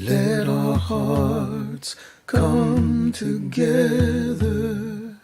Let our hearts come together.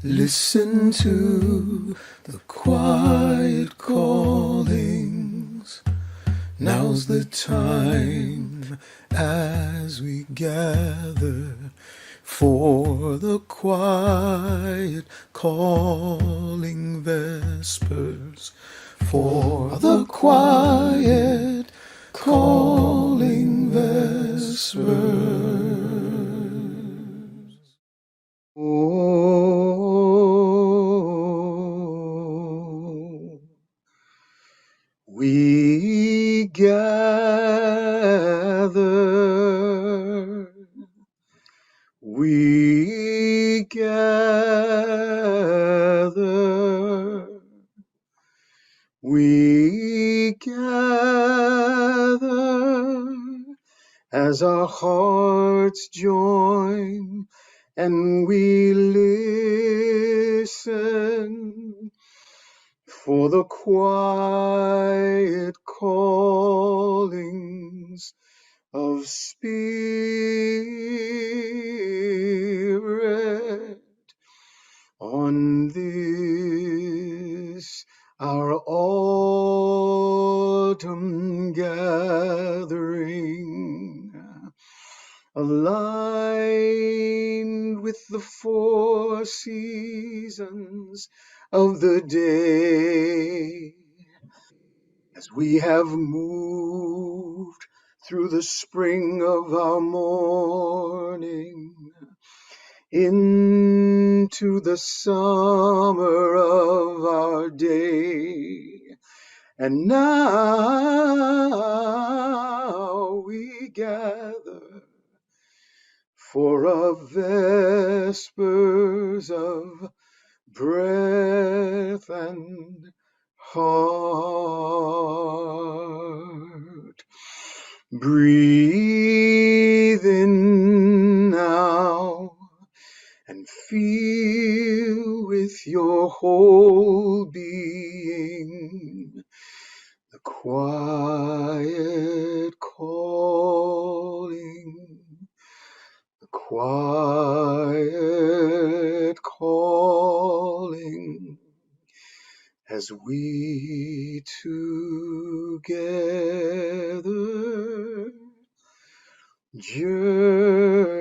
Listen to the quiet callings. Now's the time as we gather for the quiet calling Vespers. For the quiet calling Vespers. Oh, we gather, we gather, we gather as our hearts join and we listen for the quiet callings of Spirit on this our autumn gathering, aligned with the four seasons of the day. As we have moved through the spring of our morning into the summer of our day, and now we gather for a vespers of breath and heart. Breathe in now and feel with your whole being the quiet calling, the quiet calling, as we together journey.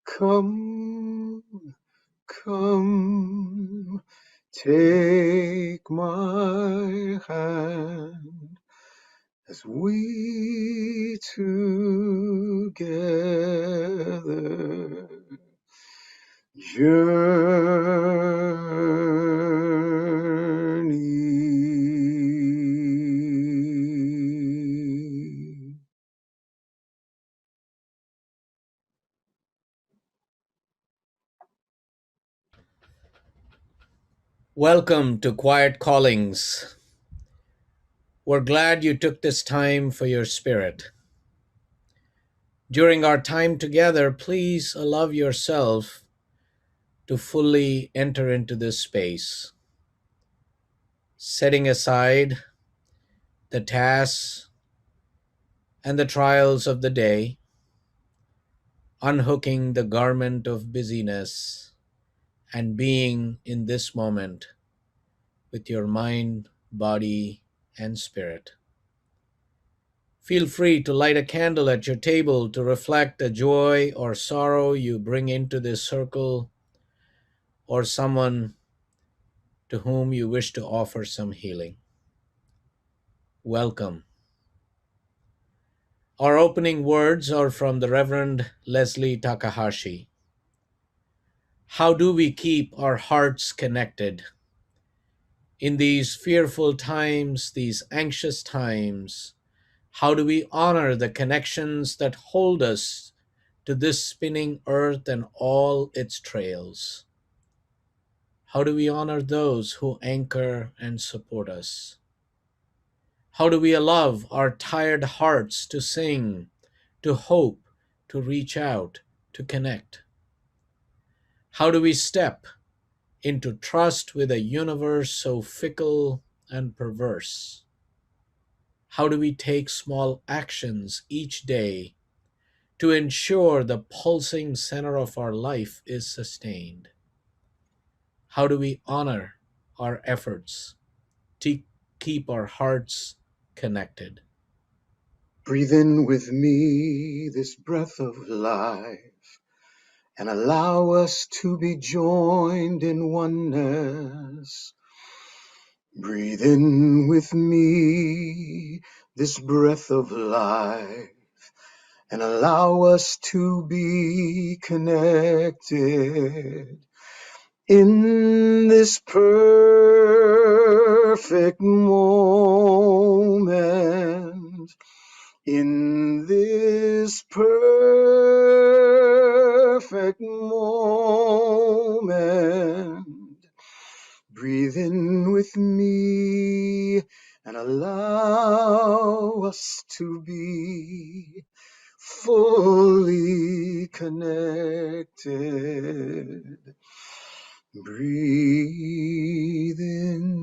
Come, come, take my hand as we together journey. Welcome to Quiet Callings. We're glad you took this time for your spirit. During our time together, please allow yourself to fully enter into this space, setting aside the tasks and the trials of the day, unhooking the garment of busyness, and being in this moment with your mind, body, and spirit. Feel free to light a candle at your table to reflect the joy or sorrow you bring into this circle, or someone to whom you wish to offer some healing. Welcome. Our opening words are from the Reverend Leslie Takahashi. How do we keep our hearts connected? In these fearful times, these anxious times, how do we honor the connections that hold us to this spinning earth and all its trails? How do we honor those who anchor and support us? How do we allow our tired hearts to sing, to hope, to reach out, to connect? How do we step into trust with a universe so fickle and perverse? How do we take small actions each day to ensure the pulsing center of our life is sustained? How do we honor our efforts to keep our hearts connected? Breathe in with me this breath of life and allow us to be joined in oneness. Breathe in with me this breath of life and allow us to be connected in this perfect moment. In this perfect moment, breathe in with me and allow us to be fully connected. Breathe in.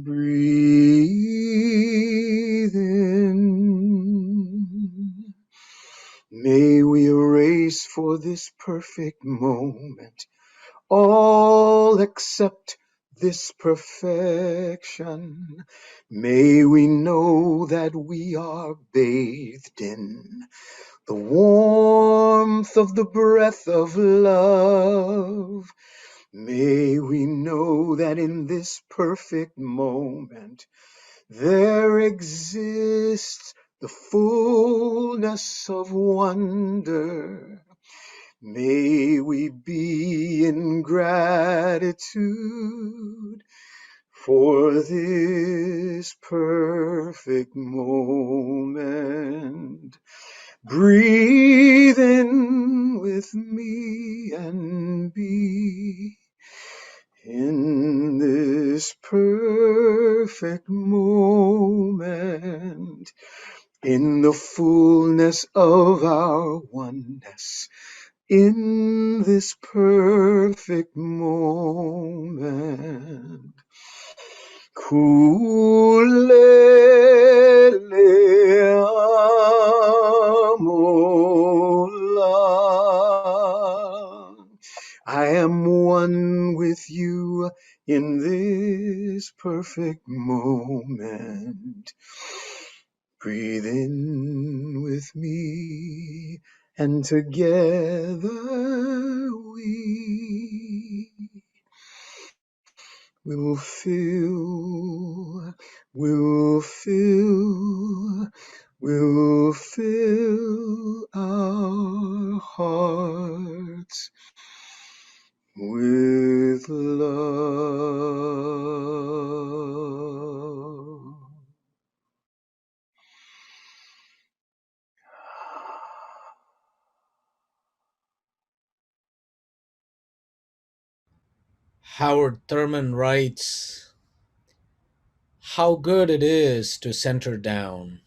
Breathe in. May we erase for this perfect moment all except this perfection. May we know that we are bathed in the warmth of the breath of love. May we know that in this perfect moment there exists the fullness of wonder. May we be in gratitude for this perfect moment. Breathe in with me and be in this perfect moment, in the fullness of our oneness, in this perfect moment. Kulele amola. I am one with you in this perfect moment. Breathe in with me, and together we will fill our hearts with love. Howard Thurman writes, "How good it is to center down,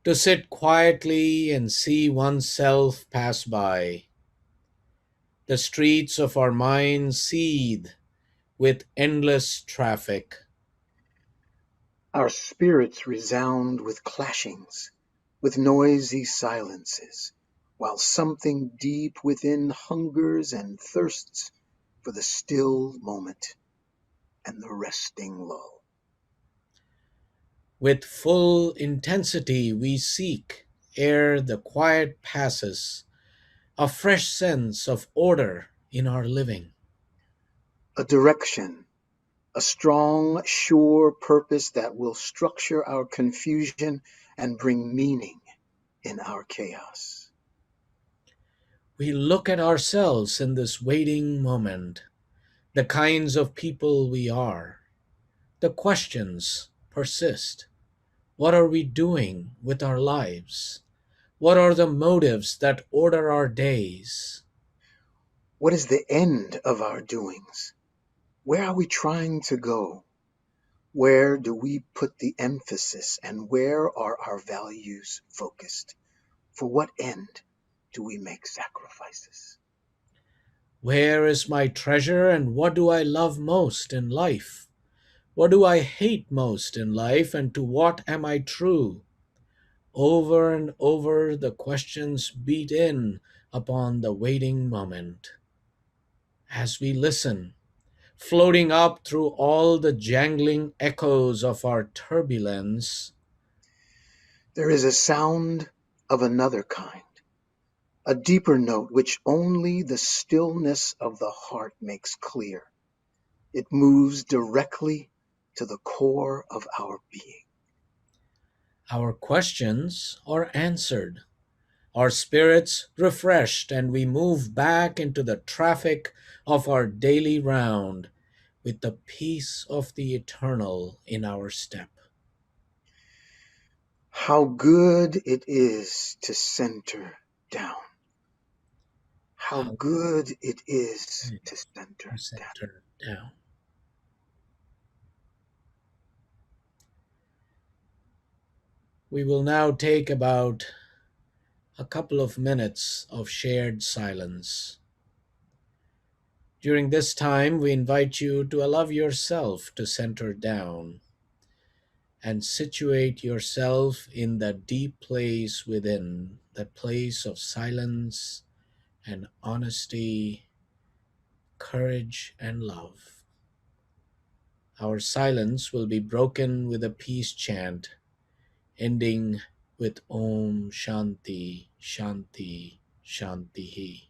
to sit quietly and see oneself pass by. The streets of our minds seethe with endless traffic. Our spirits resound with clashings, with noisy silences, while something deep within hungers and thirsts for the still moment and the resting lull. With full intensity we seek, ere the quiet passes, a fresh sense of order in our living. A direction, a strong, sure purpose that will structure our confusion and bring meaning in our chaos. We look at ourselves in this waiting moment, the kinds of people we are. The questions persist. What are we doing with our lives? What are the motives that order our days? What is the end of our doings? Where are we trying to go? Where do we put the emphasis, and where are our values focused? For what end do we make sacrifices? Where is my treasure and what do I love most in life? What do I hate most in life and to what am I true? Over and over the questions beat in upon the waiting moment. As we listen, floating up through all the jangling echoes of our turbulence, There is a sound of another kind, a deeper note which only the stillness of the heart makes clear. It moves directly to the core of our being. our questions are answered, our spirits refreshed, and we move back into the traffic of our daily round with the peace of the eternal in our step. How good it is to center down. How How good it is good to to center down. center down. We will now take about a couple of minutes of shared silence. During this time, we invite you to allow yourself to center down and situate yourself in that deep place within, that place of silence and honesty, courage and love. Our silence will be broken with a peace chant ending with Om Shanti Shanti Shantihi.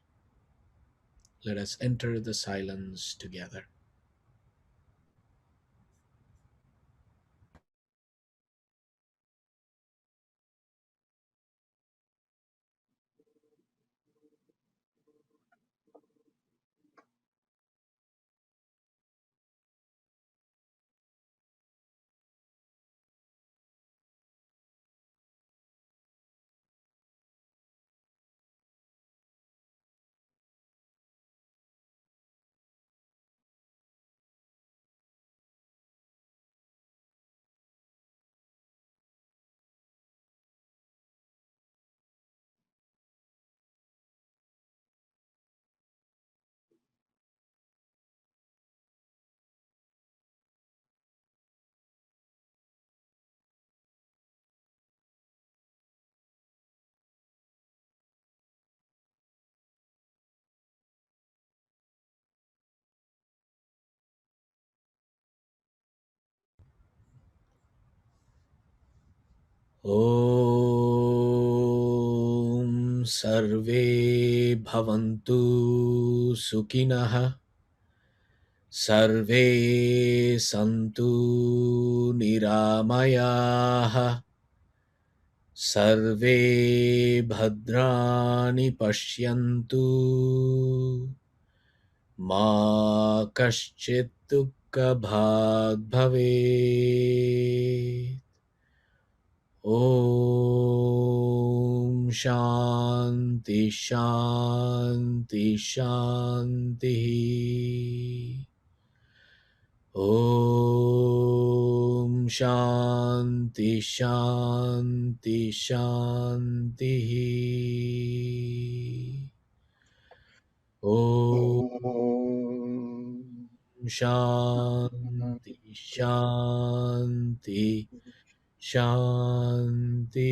Let us enter the silence together. Om Sarve Bhavantu Sukhinah Sarve Santu Niramayah Sarve Bhadrani Pashyantu Ma Kaschit Dukkha Bhag Bhave. Om Shanti Shanti Shanti. Om Shanti Shanti Shanti. Om Om. Shanti Shanti Shanti.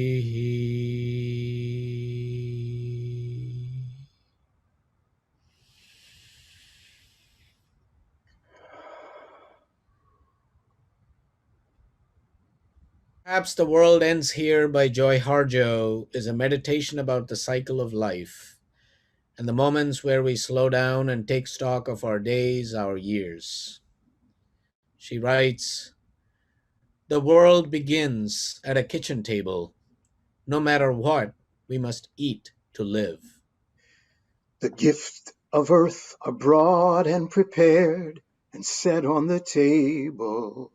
Perhaps The World Ends Here by Joy Harjo is a meditation about the cycle of life and the moments where we slow down and take stock of our days, our years. She writes, "The world begins at a kitchen table. No matter what, we must eat to live. The gift of earth are brought and prepared and set on the table.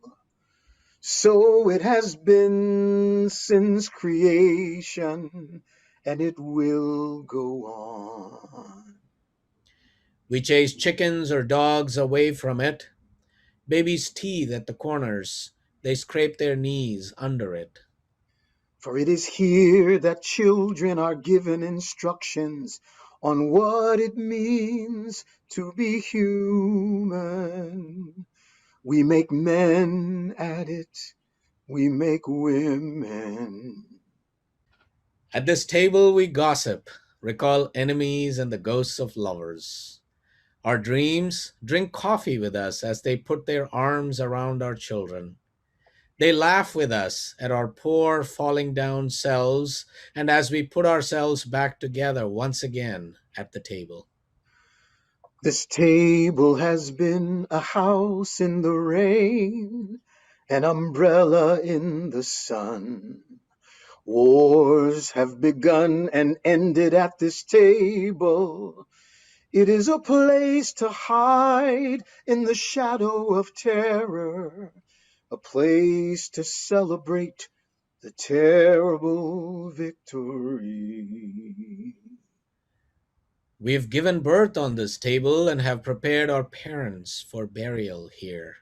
So it has been since creation, and it will go on. We chase chickens or dogs away from it. Babies' teeth at the corners, they scrape their knees under it. For it is here that children are given instructions on what it means to be human. We make men at it, we make women. At this table we gossip, recall enemies and the ghosts of lovers. Our dreams drink coffee with us as they put their arms around our children. They laugh with us at our poor falling down selves and as we put ourselves back together once again at the table. This table has been a house in the rain, an umbrella in the sun. Wars have begun and ended at this table. It is a place to hide in the shadow of terror, a place to celebrate the terrible victory. We have given birth on this table and have prepared our parents for burial here.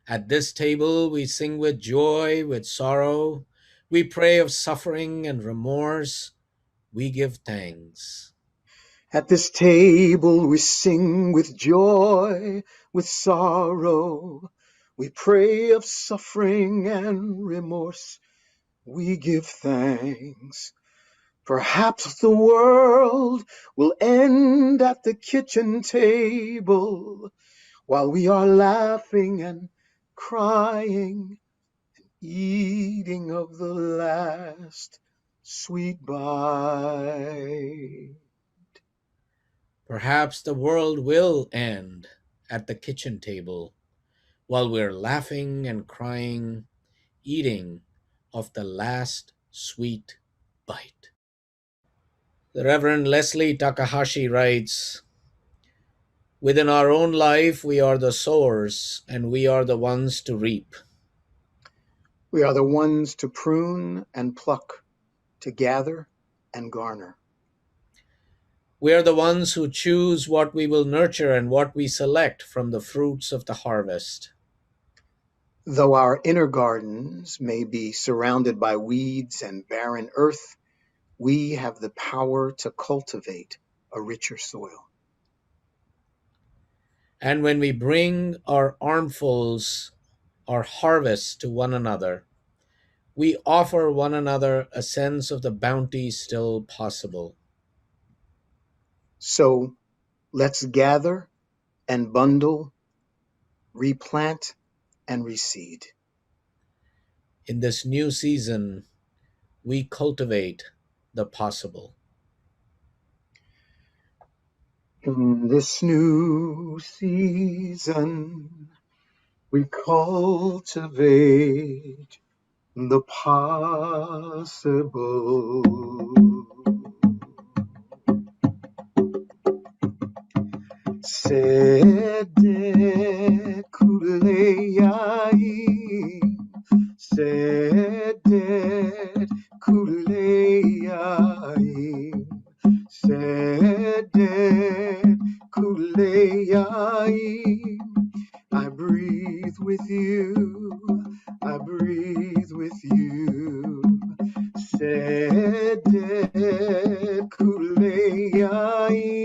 At this table we sing with joy, with sorrow. We pray of suffering and remorse. We give thanks. At this table we sing with joy, with sorrow. We pray of suffering and remorse. We give thanks. Perhaps the world will end at the kitchen table while we are laughing and crying, eating of the last sweet bite. Perhaps the world will end at the kitchen table while we're laughing and crying, eating of the last sweet bite. The Reverend Leslie Takahashi writes, within our own life, we are the sowers and we are the ones to reap. We are the ones to prune and pluck, to gather and garner. We are the ones who choose what we will nurture and what we select from the fruits of the harvest. Though our inner gardens may be surrounded by weeds and barren earth, we have the power to cultivate a richer soil. And when we bring our armfuls, our harvests to one another, we offer one another a sense of the bounty still possible. So let's gather and bundle, replant and reseed. In this new season, we cultivate the possible. In this new season, we cultivate the possible. Sede kuleyai, sede kuleyai, sede kuleyai. I breathe with you, I breathe with you. Sede kuleyai,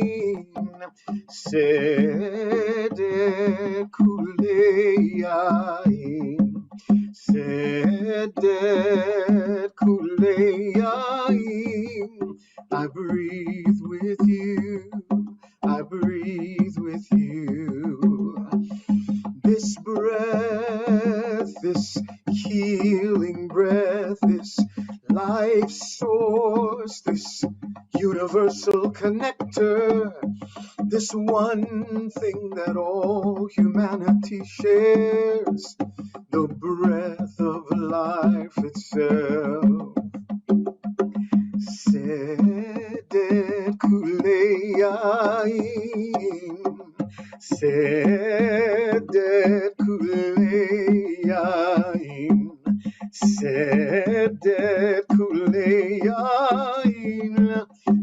sede kuleyai, sede kuleyai. I breathe with you, I breathe with you. This breath, this healing breath, this life source, this universal connector, this one thing that all humanity shares, the breath of life itself. Sedet kuleyayim, sedet kuleyayim, sedet kuleyayim.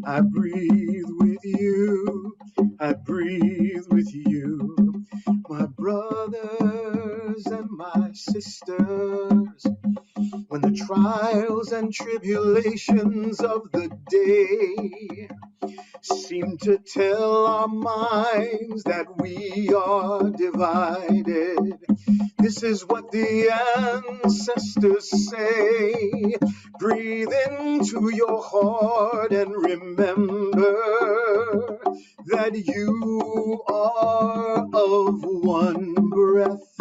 I breathe with you, I breathe with you, my brothers and my sisters. when the trials and tribulations of the day seem to tell our minds that we are divided. This is what the ancestors say. Breathe into your heart and remember that you are of one breath,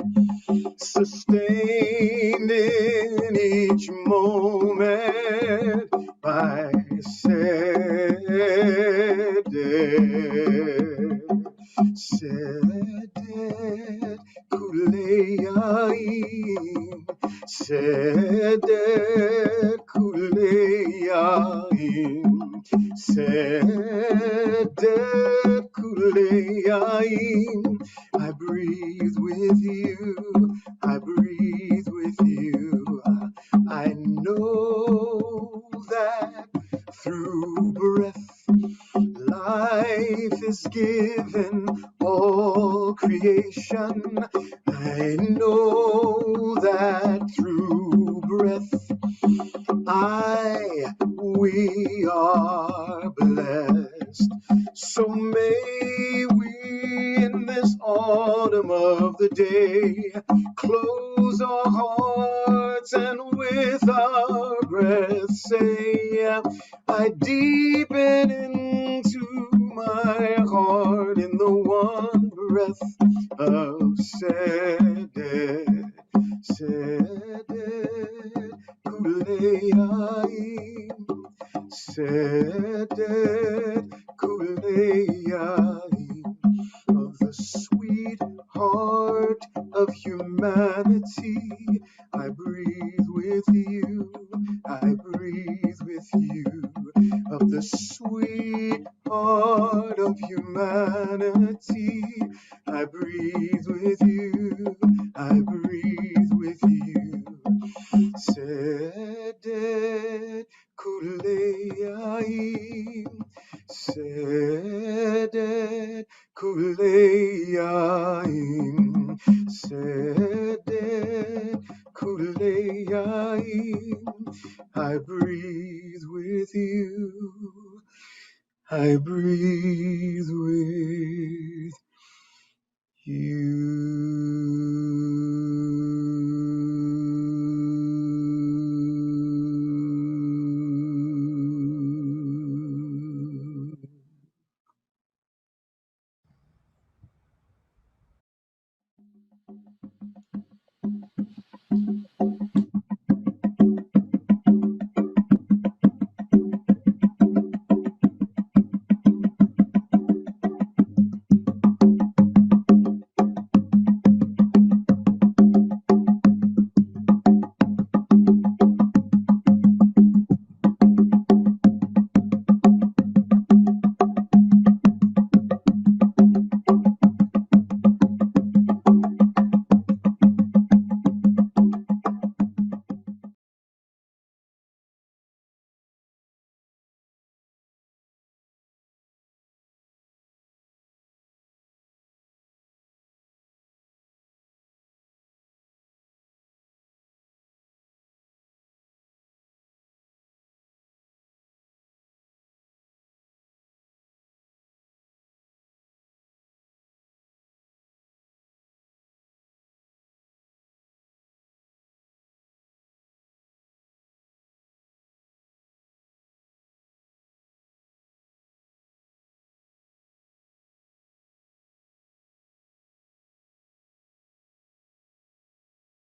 sustained in each moment by Sedet Kuleyaim, Sedet Kuleyaim, Sedet Kuleyaim. I breathe with you, I breathe with you. I know that through breath, life is given all creation. I know that through breath, we are blessed. So may we in this autumn of the day close our hearts and with our breath say, I deepen into my heart in the one breath of Sedet, Sedet Kuleyaim, Sedet Kuleyaim, of the sweet heart of humanity. I breathe with you, I breathe with you, of the sweet heart of humanity. I breathe with you, I breathe with you. Sedet Kuleyaim, Sedet Kuleyaim, Sedet Kuleyaim. I breathe with you, I breathe with you.